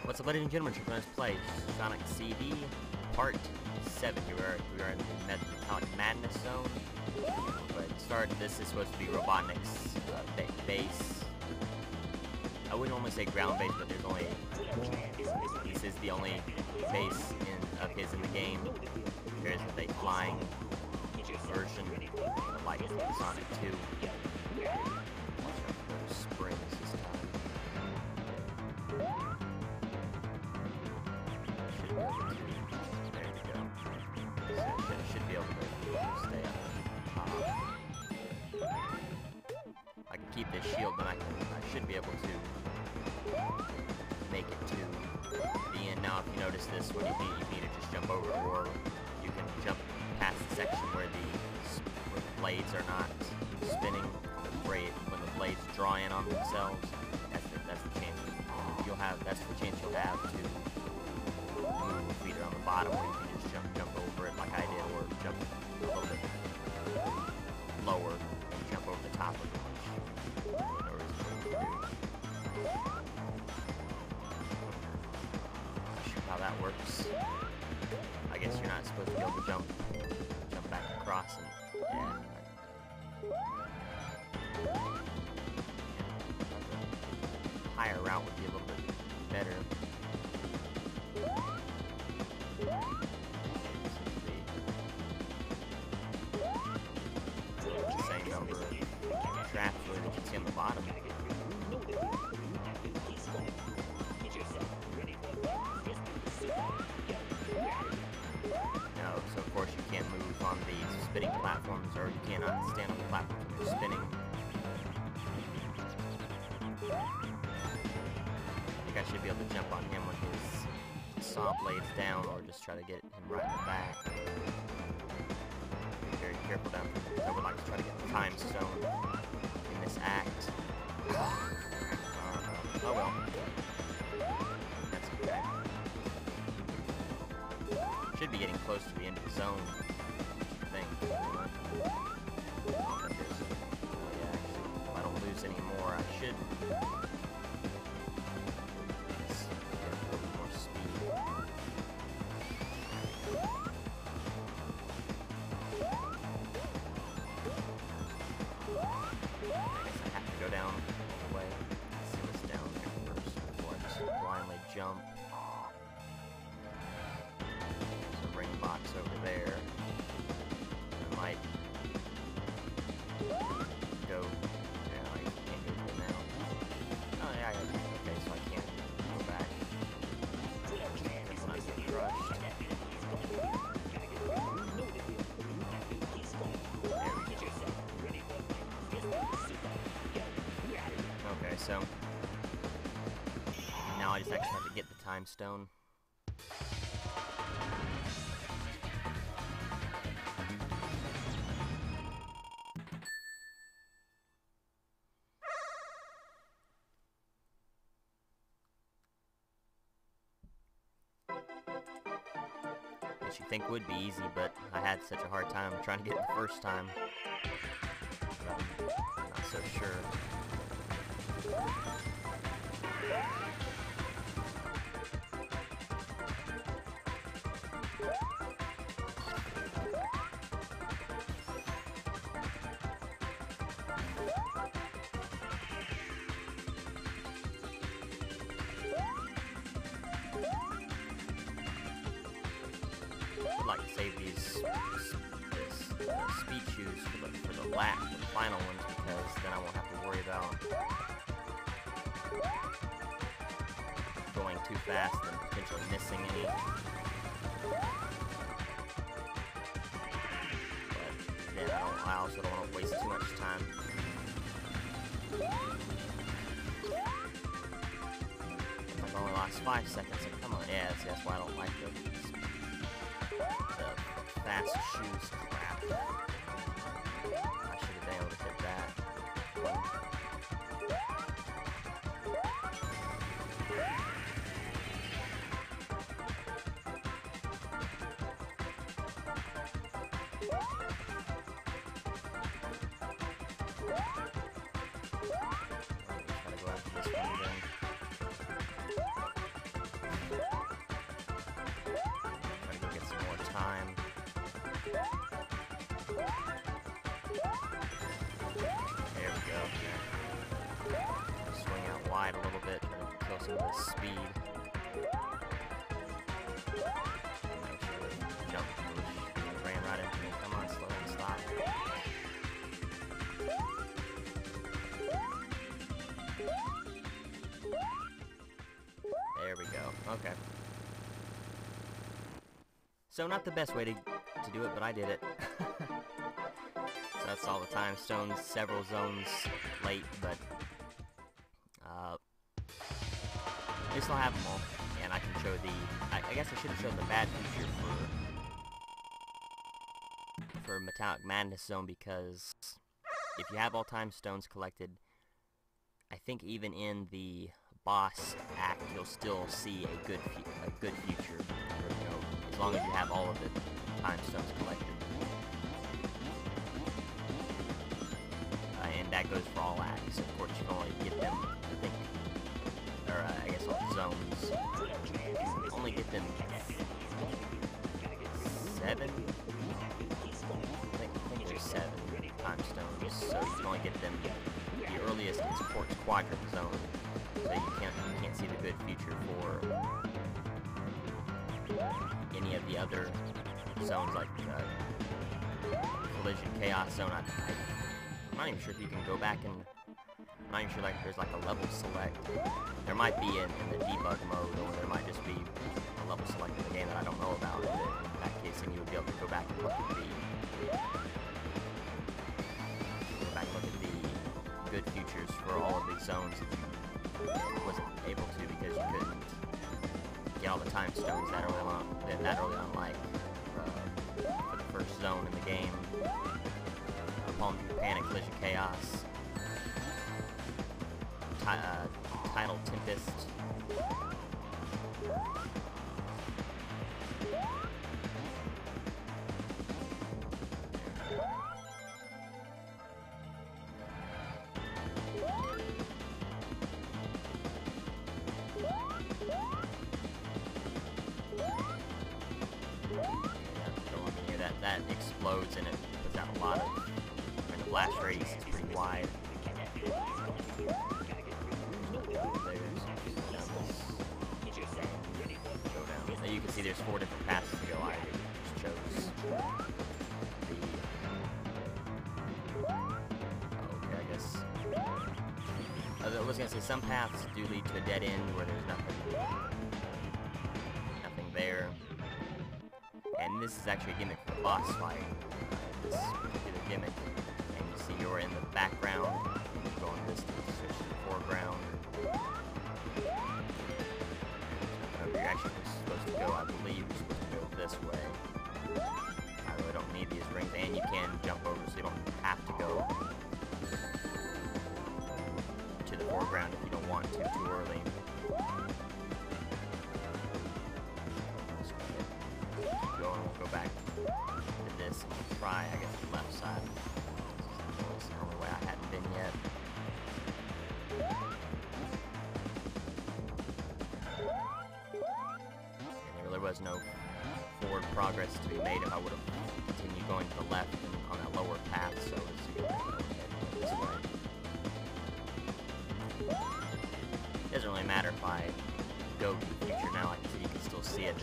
What's up, ladies and gentlemen? Let's play Sonic CD Part 7. We are in the Metallic Madness Zone. But start. This is supposed to be Robotnik's base. I wouldn't normally say ground base, but there's only this is the only base of his in the game. There isn't a flying version like Sonic 2. Springs this time. There we go. So should be able to stay up top. I can keep this shield, but I should be able to make it to the end. Now, if you notice this, when you need to just jump over, or you can jump past the section where the blades are not spinning. When the blades draw in on themselves, that's the chance you'll have. That's the chance you'll have to move either on the bottom, or you can just jump over it like I did, or jump a little bit lower and jump over the top of it. Shoot how that works. I guess you're not supposed to be able to jump back across and yeah. Higher route would be a little bit better. Same number of traps that you can see on the bottom. No, so of course you can't move on the spinning platforms, or you cannot stand on the platforms when you're spinning. I should be able to jump on him with his saw blades down, or just try to get him right in the back. Be very careful down here. I would like to try to get the time stone in this act. Oh well. That's okay. Should be getting close to the end of the zone, I think. Oh yeah, actually, if I don't lose any more, I should. Down all the way. Let's see what's down there first before I just blindly jump. There's a ring box over there. I might go. Yeah, I can't go through now. Oh yeah, okay, so I can't go back. That's not get crushed. Okay, so now I just actually have to get the time stone. Which you think would be easy, but I had such a hard time trying to get it the first time. I'm not so sure. I'd like to save these speed shoes for the final ones, because then I won't have to worry about going too fast and potentially missing any. But then I also don't want to waste too much time. I've only lost 5 seconds, so come on. Yeah, see, that's why I don't like the fast shoes crap. I should have been able to hit that. Try to go after this one again. we go. Swing out wide a little bit, try to kill some of this speed. Make sure to jump. Ran right into me. Come on, slow down, stop. There we go. Okay. So not the best way to do it, but I did it. So that's all the time stones, several zones late, but at least I'll have them all, and I can show the. I guess I should have shown the bad feature for Metallic Madness Zone, because if you have all time stones collected, I think even in the boss act you'll still see a good future. You know, as long as you have all of the time stones collected. And that goes for all acts. Of course, you can only get them, I think, or I guess all zones. You only get them 7? I think there's 7 time stones, so you can only get them. The earliest is Quartz Quadrant Zone, so you can't see the good future for any of the other zones like Collision Chaos Zone. I'm not even sure if you can go back and I'm not even sure like if there's like a level select. There might be in the debug mode, or there might just be a level select in the game that I don't know about. But in that case, then you would be able to go back and look at the good futures for all of these zones that you wasn't able to because you couldn't get all the time stones that early on, like for the first zone in the game. Palm Panic, Collision Chaos, Tidal Tempest. That explodes and it puts out a lot of. The blast radius is pretty wide. So you can see there's 4 different paths to go. I just chose the. Okay, I guess. I was gonna say some paths do lead to a dead end where there's nothing there. And this is actually a gimmick for the boss fight. This particular gimmick. And you see you're in the background, and you go in this to switch to the foreground. You're actually supposed to go, I believe you're supposed to go this way. I really don't need these rings, and you can jump over, so you don't have to go to the foreground if you don't want to too early. We'll go back to this and we'll try, I guess, the left side. It's the only way I hadn't been yet. And there really was no forward progress to be made if I would have continued going to the left and on that lower path, so it's this way. It doesn't really matter if I go to the future now, like I said, you can still see it.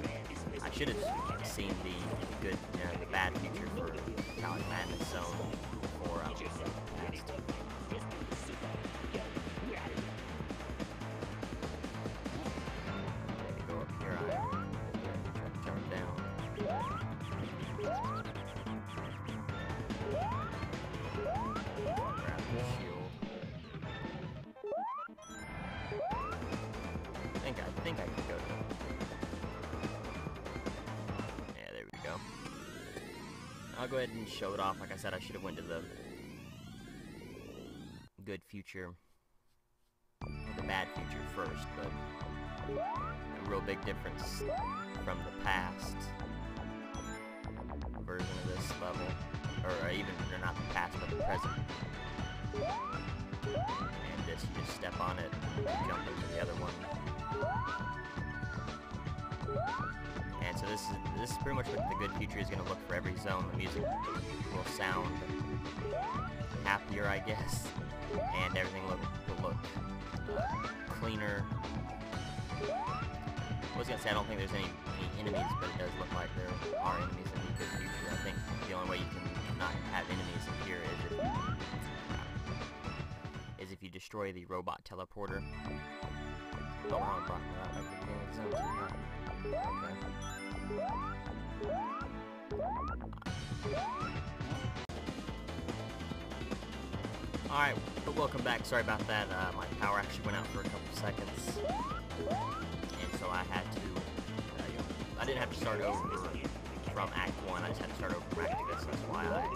I should have seen the good, the bad future for Metallic Madness Zone before I was passed. Maybe go up here, I try to jump down. Grab the shield. I think I can go to them. I'll go ahead and show it off. Like I said, I should have went to the good future, or the bad future first, but a real big difference from the past version of this level, or even, or not the past, but the present. And this, you just step on it, and jump into the other one. And so this is pretty much what the good future is going to look for every zone. The music will sound happier, I guess. and everything will look cleaner. I was gonna say I don't think there's any enemies, but it does look like there are enemies in the good future. I think the only way you can not have enemies in here is if you destroy the robot teleporter. Oh, I brought that up at the beginning of the zone too, huh? Okay. Alright, but welcome back. Sorry about that. My power actually went out for a couple seconds. And so I had to, I didn't have to start over from Act 1. I just had to start over from Act 2. So that's why I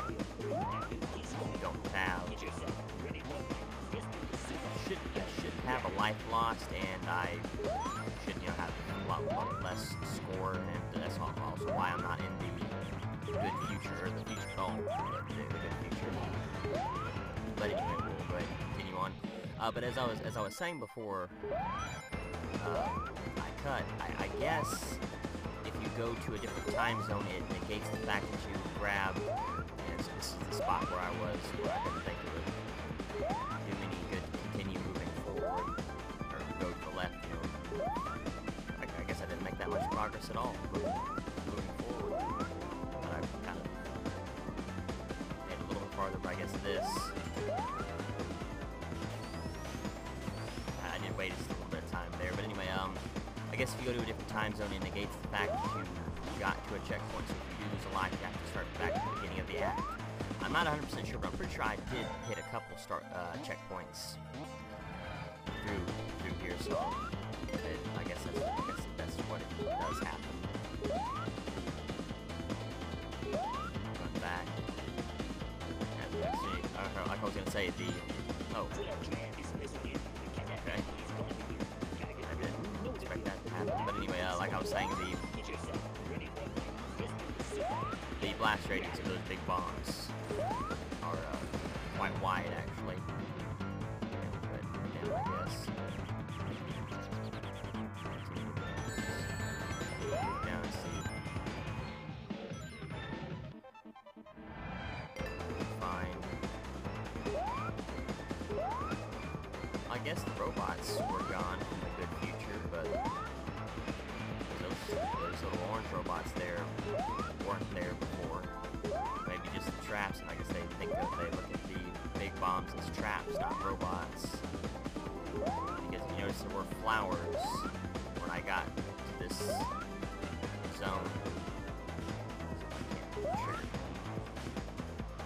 don't have, shouldn't have a life lost, and I should, have a lot less score, and that's also why I'm not in the good future, or the future goal, the good future. But anyway, we'll go ahead and continue on. But as I was saying before, I guess if you go to a different time zone, it negates the fact that you grab, and so this is the spot where I was, where I didn't think it would do any good to continue moving forward, or go to the left, I guess I didn't make that much progress at all, moving forward, but I kind of made a little bit farther, but I guess this, I did wait just a little bit of time there, but anyway, I guess if you go to a different time zone, it negates the fact that you got to a checkpoint, so if you do lose a life, you have to start back at the beginning of the act. I'm not 100% sure, but I'm pretty sure I did hit a couple checkpoints through here, so I guess that's what it does happen. Run back. As we can see, like I was gonna say, the okay. I didn't expect that to happen, but anyway, like I was saying, the blast radius of those big bombs are quite wide, actually. But down, I guess. Down and see. Fine. I guess the robots were gone from the good future, but those little orange robots there weren't there before. Maybe just the traps, and I guess they look at the big bombs as traps, not robots. Because you notice there were flowers when I got to this zone. Sure.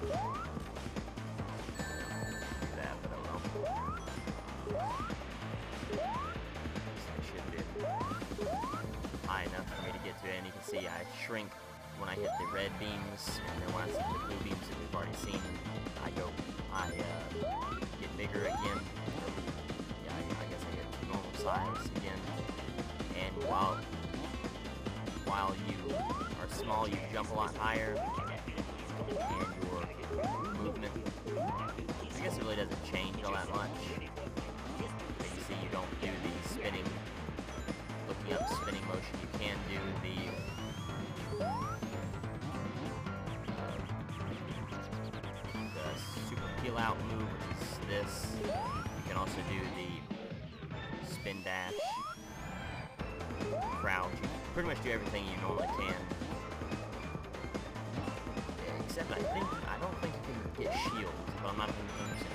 Do that, but I don't know. I should be high enough for me to get to it, and you can see I shrink when I hit the red beams, and then when I see the blue beams that we've already seen, I get bigger again. Yeah, I guess I get normal size again. And while you are small, you jump a lot higher, and your movement, I guess it really doesn't change all that much. But you see, you don't do the spinning, looking up spinning motion. You can do the super peel out move, which is this. You can also do the spin dash, crouch. You pretty much do everything you normally can. Except I don't think you can get shields, but I'm not 100%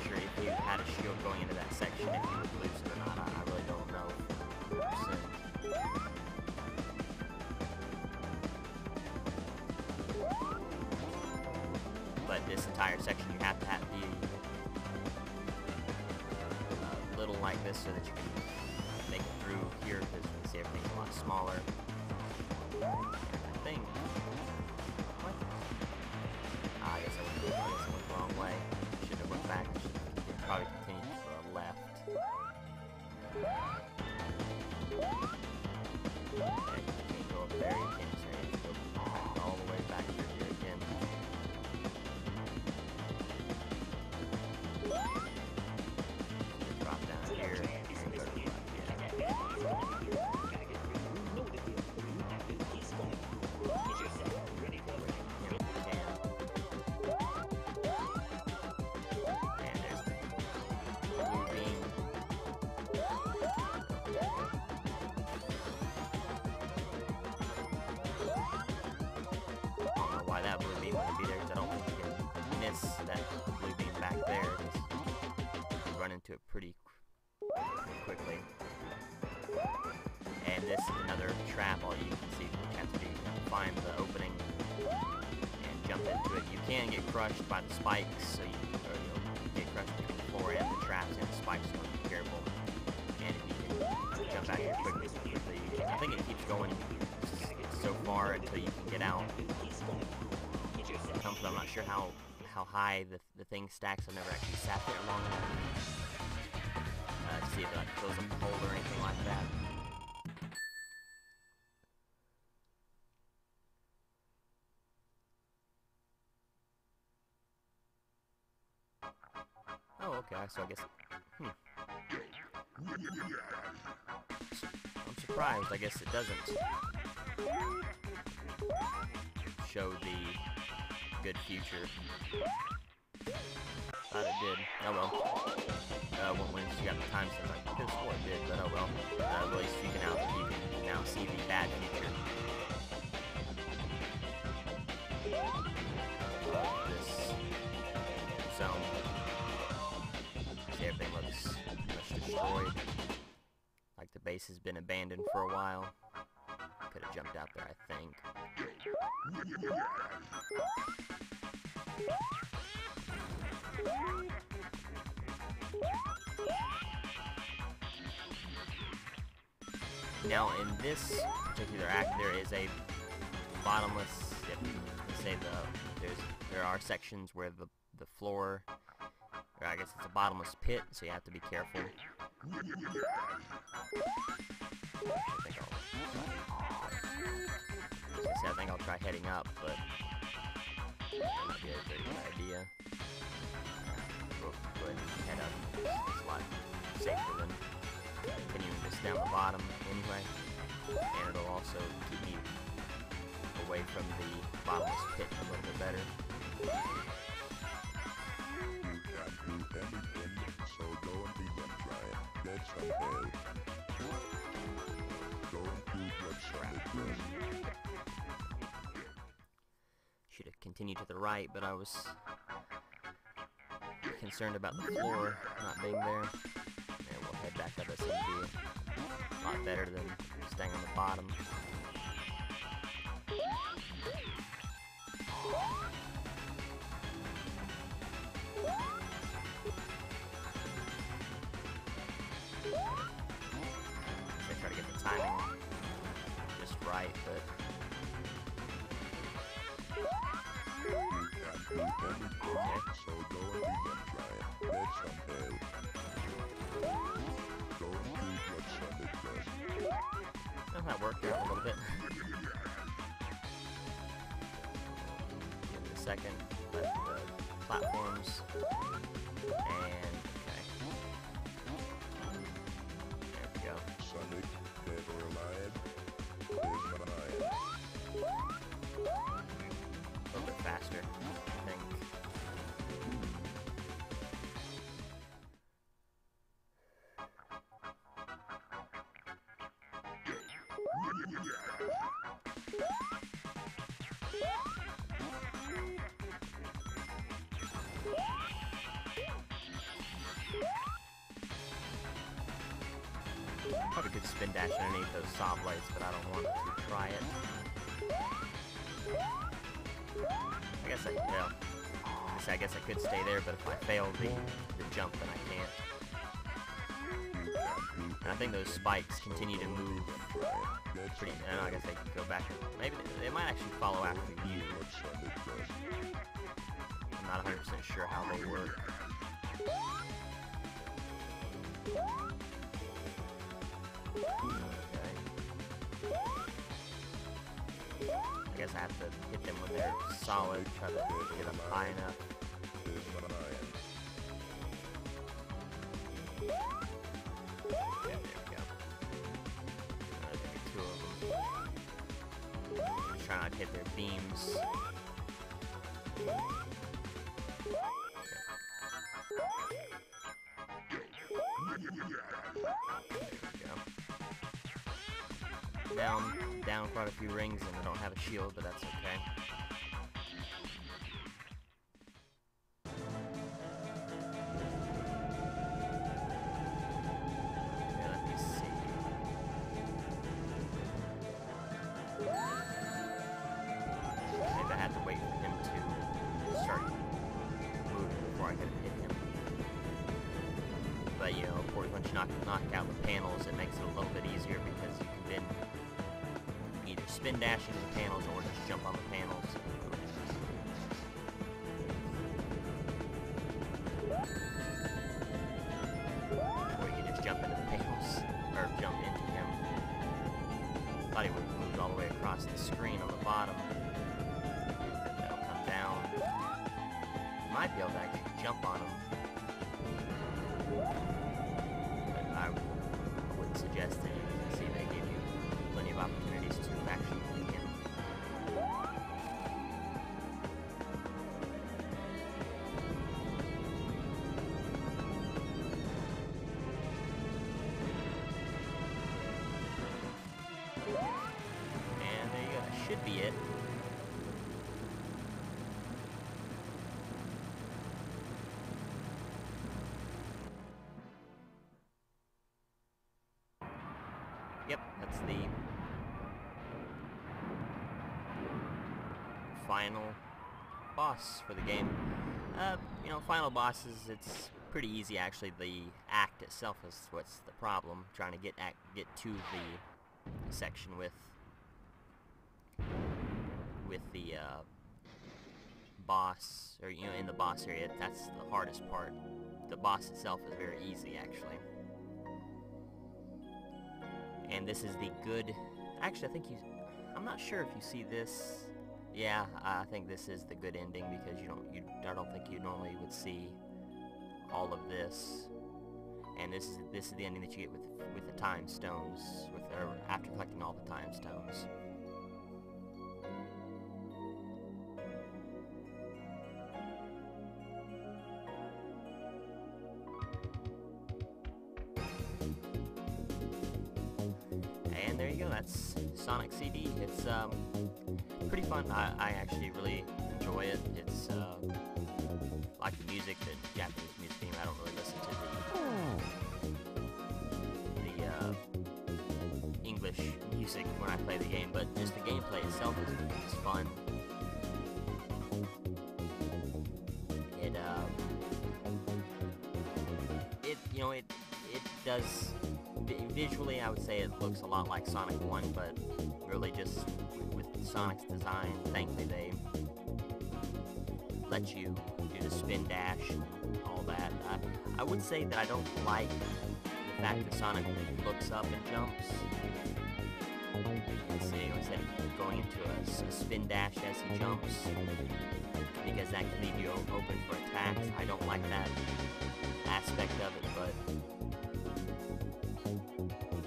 sure if you had a shield going into that section, if you would lose it or not. I really don't know. 100%. But this entire section, you have to have the little like this so that you can make it through here, because you can see everything's a lot smaller. And I think, what? I guess I went the wrong way. Shouldn't have went back. I should have probably continued to the left. Okay, you can't go up there. You can't go back all the way back through here again. to it pretty quickly. And this is another trap. All you can see, you have to do, find the opening and jump into it. You can get crushed by the spikes, so you'll get crushed between the floor and the traps and the spikes, so be careful. And if you can jump out here quickly, I think it keeps going so far until you can get out. I'm not sure how high the thing stacks. I've never actually sat there long enough to see if it like fills up the hole or anything like that. Oh, okay, so I guess... I'm surprised, I guess it doesn't show the good future. Thought it did. Oh well. When you got the time since I could have swore it did, but oh well. At least you can now see the bad future. This zone. See, everything looks much destroyed. Like the base has been abandoned for a while. Could have jumped out there, I think. Now, in this particular act, there is a bottomless. Let's say there are sections where the floor, or I guess it's a bottomless pit, so you have to be careful. I think I'll try heading up, but that might be a very good idea. We'll go ahead and head up. It's a lot safer than continuing just down the bottom anyway. And it'll also keep me away from the bottomless pit a little bit better. You can't do anything, so go and begin trying. Get some help. Don't do what Sonic does. Should have continued to the right, but I was concerned about the floor not being there. And we'll head back up. That seems to be a lot better than staying on the bottom. I try to get the timing just right, but You can't do anything, so go and begin trying. Get some help. Don't do what Sonic does. well, that worked out a little bit. Give it a second. Let the platforms and okay. There we go. Sonic, dead or alive, is alive. A little bit faster, I think. Probably could spin dash underneath those saw blades, but I don't want to try it. I guess I could stay there, but if I fail the jump, then I can't. And I think those spikes continue to move pretty. I don't know, I guess they could go back. Maybe they might actually follow after you. I'm not 100% sure how they work. I guess I have to hit them when they're solid, try to get them high enough. Okay, there we go. There's maybe two of them. Just trying not to hit their beams. Down quite a few rings, and I don't have a shield, but that's okay. panels, it makes it a little bit easier because you can then either spin dash into the panels or just jump on the panels. Or you can just jump into the panels, or jump into him. Thought he would have moved all the way across the screen on the bottom. That'll come down. You might be able to actually jump on him. But I would suggest that you see they give you plenty of opportunities to actually beat him. And there you go, that should be it. Yep, that's the final boss for the game. You know, final bosses, it's pretty easy actually. The act itself is what's the problem, trying to get to the section with the boss, or you know, in the boss area. That's the hardest part. The boss itself is very easy actually. And this is the good, actually I think I'm not sure if you see this. Yeah, I think this is the good ending because I don't think you normally would see all of this. And this is the ending that you get with the time stones, or after collecting all the time stones. And there you go, that's Sonic CD. It's pretty fun. I actually really enjoy it. It's like the music, the Japanese music theme. I don't really listen to the English music when I play the game, but just the gameplay itself is fun. It does. Visually, I would say it looks a lot like Sonic 1, but really just with Sonic's design, thankfully they let you do the spin dash and all that. I would say that I don't like the fact that Sonic looks up and jumps. Let's see, instead of going into a spin dash as he jumps, because that can leave you open for attacks. I don't like that aspect of it, but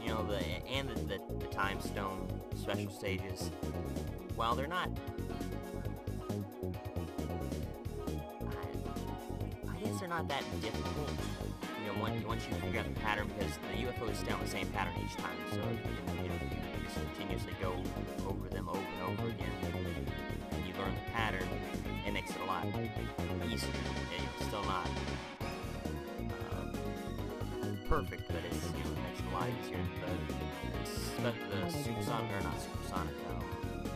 you know, the time stone special stages, while they're not, I guess they're not that difficult. You know, once you figure out the pattern, because the UFOs stay on the same pattern each time, so you just continuously go over them over and over again, and you learn the pattern. It makes it a lot easier. It's still not perfect, but it's, you know, it makes it a lot easier. But the Supersonic, or not Supersonic,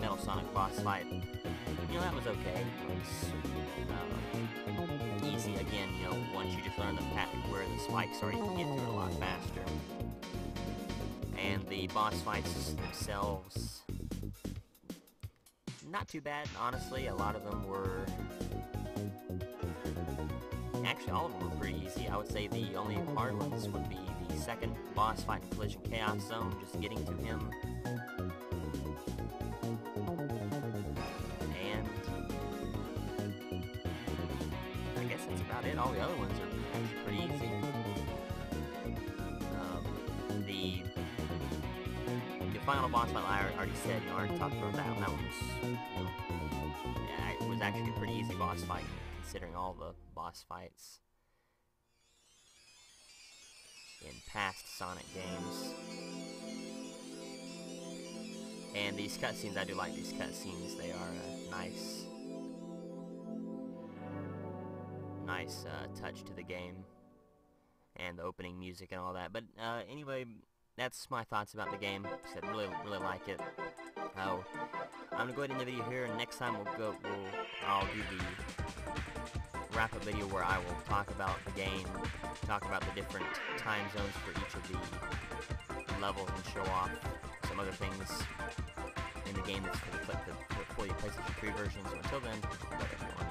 Metal Sonic boss fight, you know, that was okay. It was easy again. You know, once you just learn the pattern where the spikes are, you can get through it a lot faster. And the boss fights themselves, not too bad, honestly. A lot of them were, actually all of them were pretty easy. I would say the only hard ones would be the second boss fight in Collision Chaos Zone, just getting to him. And I guess that's about it. All the other ones are actually pretty easy. The final boss fight, I already said, you know, I already talked about that one. That one was, you know, yeah, it was actually a pretty easy boss fight, considering all the boss fights in past Sonic games. And these cutscenes, I do like these cutscenes. They are a nice touch to the game, and the opening music and all that. But anyway, that's my thoughts about the game. I said, really like it. I'm gonna go ahead and end the video here, and next time I'll do the wrap-up video where I will talk about the game, talk about the different time zones for each of the levels, and show off some other things in the game that's for the PlayStation 3 version. So until then, bye everyone.